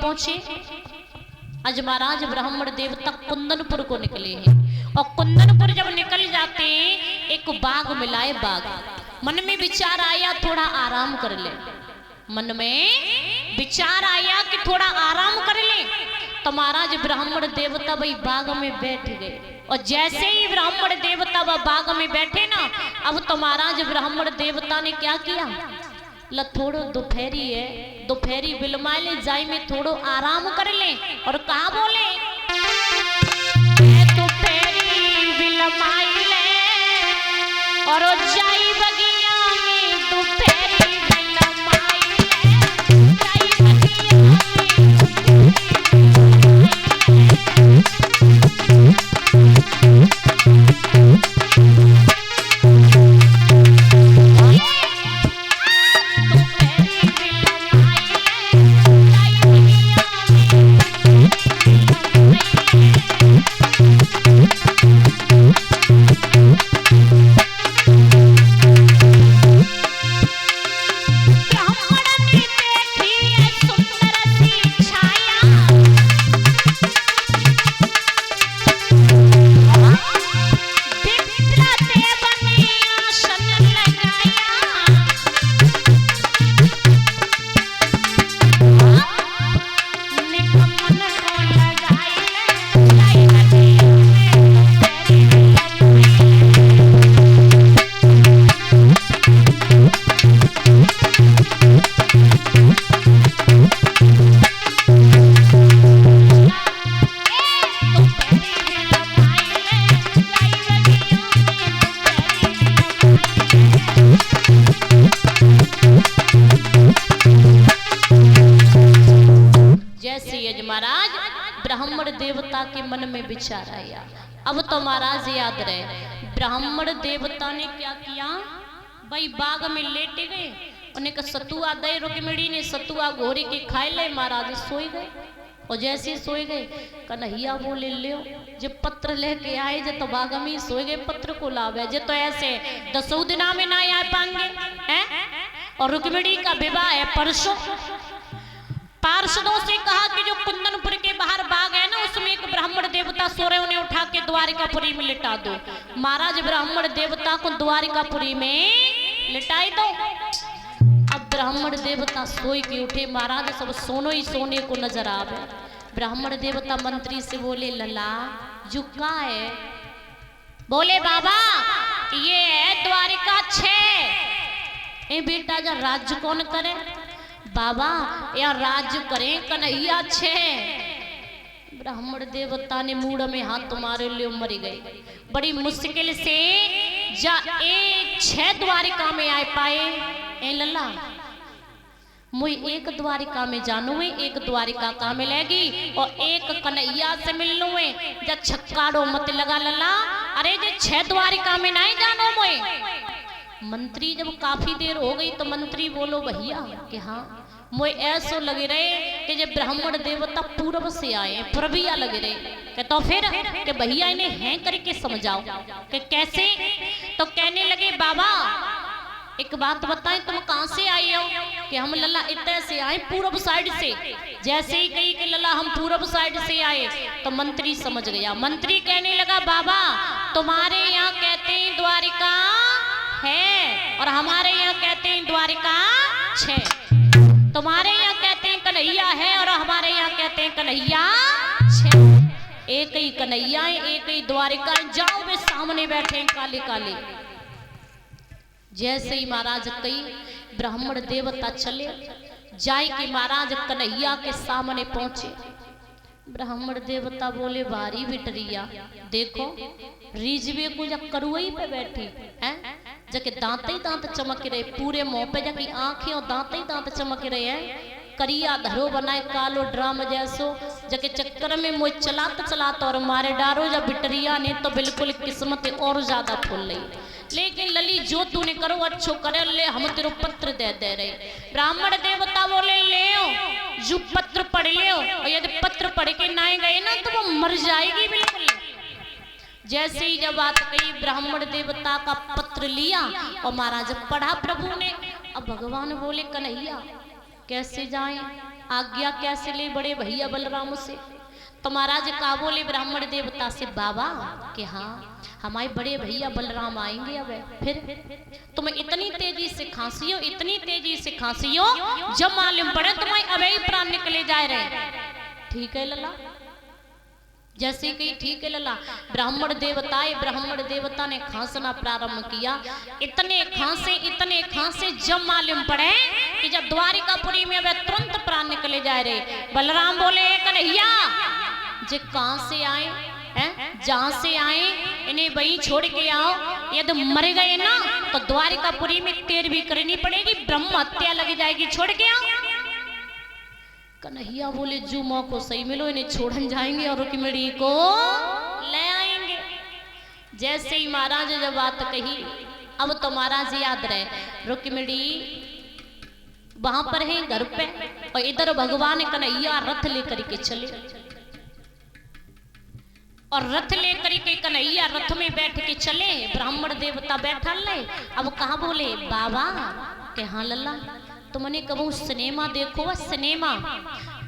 पहुंचे। आज महाराज ब्राह्मण देवता कुंदनपुर को निकले हैं और कुंदनपुर जब निकल जाते एक बाग मिलाए बाग। मन में विचार आया थोड़ा आराम कर ले, मन में विचार आया कि थोड़ा आराम कर ले। तो महाराज ब्राह्मण देवता वही बाग में बैठ गए और जैसे ही ब्राह्मण देवता वह बाग में बैठे ना, अब तो महाराज ब्राह्मण देवता ने क्या किया, ल थोड़ो दोपहरी है, दोपहरी बिलमा ले जाई में थोड़ो आराम कर ले। और कहा बोले दोपहरी बिलमाई ले और जाई बगिया में दोपहरी बिलमाई ले, जाई बगिया ब्राह्मण देवता के मन में विचार आया। अब तो महाराज याद रहे ब्राह्मण देवता ने क्या किया, भाई बाग में लेटे गए, उन्हें कहा सतुआ दे, रुक्मिणी ने सतुआ घोरी के खाए ले, महाराज सोई गए। और जैसे सोए गए कन्हैया बोले ले जो पत्र लेके आए जो तो बाग में सोए गए, पत्र को लावे जो तो ऐसे 10 दिना में ना आ पाएंगे हैं। और रुक्मिणी का विवाह है परसों। पार्षदों से कहा कि जो कुंदनपुर के बाहर बाग है ना, उसमें एक ब्राह्मण देवता सो रहे, उन्हें उठा के द्वारिकापुरी में लिटा दो। महाराज ब्राह्मण देवता को द्वारिकापुरी में लिटाई दो। अब ब्राह्मण देवता सोई के उठे, महाराज सब सोनो ही सोने को नजर आवे। ब्राह्मण देवता मंत्री से बोले लला जुका है, बोले बाबा ये है द्वारिका 6। ए बेटा जा राज्य कौन करे, बाबा या राज्य करें कन्हैया 6। ब्राह्मण देवता ने मूड में हाथ तुम्हारे लिए मर गए। बड़ी मुश्किल से जा एक 6 द्वारिका में आ पाए। ए लल्ला मुई एक द्वारिका में जानू है, एक द्वारिका का मिलेगी और एक कन्हैया से मिल लू है, जा छक्काड़ो मत लगा लल्ला। अरे जे 6 द्वारिका में नहीं जानो मोए। मंत्री जब काफी देर हो गई तो मंत्री बोलो भैया कि हाँ मोए ऐसो लगे रहे कि जब ब्राह्मण देवता पूर्व से आए, प्रभिया लगे रहे कि तो फिर कि भैया इन्हें हैं करके समझाओ कि कैसे। तो कहने लगे बाबा एक बात बताएं तुम कहां से आए हो, कि हम लल्ला इतने से आए पूर्व साइड से। जैसे ही कही कि लल्ला हम पूर्व साइड से आए तो मंत्री समझ गया। मंत्री कहने लगा बाबा तुम्हारे यहाँ कहते हैं द्वारिका है और हमारे यहाँ कहते हैं द्वारिका 6। तुम्हारे यहाँ कहते हैं कन्हैया है और हमारे यहाँ कहते हैं कन्हैया 6। एक ही कन्हैया है, एक ही द्वारिका। जाओ वे सामने बैठे हैं काले काले। जैसे ही महाराज कई ब्राह्मण देवता चले जाए कि महाराज कन्हैया के सामने पहुंचे। ब्राह्मण देवता बोले भारी बिटरिया देखो रिजवे को जब करुई पे बैठी है, जबकि दांत ही दांत चमक रहे पूरे मुंह पे, जबकि आंखें और दांत ही दांत चमक रहे हैं। करिया धरो बनाए कालो ड्राम जैसो, जबकि चक्कर में मुझे चलाता चलाता और मारे डारो जब बिटरिया ने तो बिल्कुल किस्मत और ज्यादा फूल रही। लेकिन लली जो तूने करो अच्छो करे ले, हम तेरो पत्र दे दे रहे। ब्राह्मण देवता बोले ले जो पत्र पढ़ ले, और यदि पत्र पढ़ के ना गए ना तो वो मर जाएगी बिल्कुल। जैसे ही जब बात कही ब्राह्मण देवता का पत्र लिया और महाराज पढ़ा प्रभु ने। अब भगवान बोले कन्हैया कैसे जाएं, आज्ञा कैसे ले बड़े भैया बलराम से। तो महाराज का बोले ब्राह्मण देवता से, बाबा कि हाँ हमारे बड़े भैया बलराम आएंगे अब। फिर तुम इतनी तेजी से खांसी हो, इतनी तेजी से खांसी हो, जब मालूम पड़े तुम्हारे अबे प्राण निकले जा रहे। ठीक है लला, जैसे कि ठीक है लला। ब्राह्मण देवता ने खांसना प्रारंभ किया। इतने खांसे जब मालूम पड़े कि जब द्वारिकापुरी में अब तुरंत प्राण निकले जा रहे। बलराम बोले, कन्हैया जे कहां से आए हैं, जहां से आए इन्हें वहीं छोड़ के आओ। यदि मर गए ना तो द्वारिकापुरी में तेर भी करनी पड़ेगी, ब्रह्म हत्या लग जाएगी, छोड़ के आओ। कन्हैया बोले, जो माँ को सही मिलो इन्हें छोड़न जाएंगे और रुक्मिणी को ले आएंगे। जैसे ही महाराज जब बात कही, अब तो महाराज याद रहे रुक्मिणी वहां पर है घर पे, और इधर भगवान कन्हैया रथ लेकर के चले, और रथ लेकर के कन्हैया रथ में बैठ के चले। ब्राह्मण देवता बैठा ले। अब कहा बोले, बाबा के हाँ लल्ला तुमने कबू सिनेमा देखो वह सिनेमा।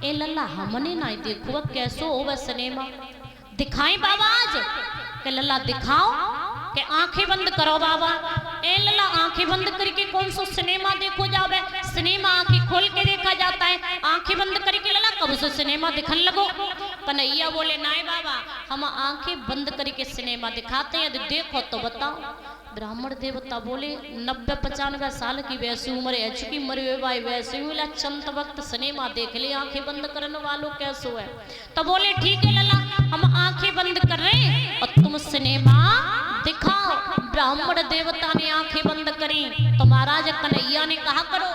ए लल्ला हमने ना देखो वह कैसो हो वह सिनेमा, दिखाएं बाबा आज। के लल्ला दिखाओ, के आंखें बंद करो बाबा। ए लल्ला आंखें बंद करके कौन सा सिनेमा देखो जावे, सिनेमा आंखें खोल के देखा जाता है, आंखें बंद करके लल्ला कब से सिनेमा दिखने लगो। कन्हैया बोले, नाय बाबा हम आंखें बंद करके सिनेमा दिखाते हैं, यदि देखो तो बताओ। ब्राह्मण देवता बोले, 90-95 साल की वैसी उम्र है चुकी, मरे भाई वैसे मिला चंद वक्त सिनेमा देख ले, आंखें बंद करने वालों कैसो है। तो बोले, ठीक है लला हम आंखें बंद कर रहे हैं और तुम सिनेमा दिखाओ। ब्राह्मण देवता ने आंखें बंद करी तो महाराज कन्हैया ने कहा, करो।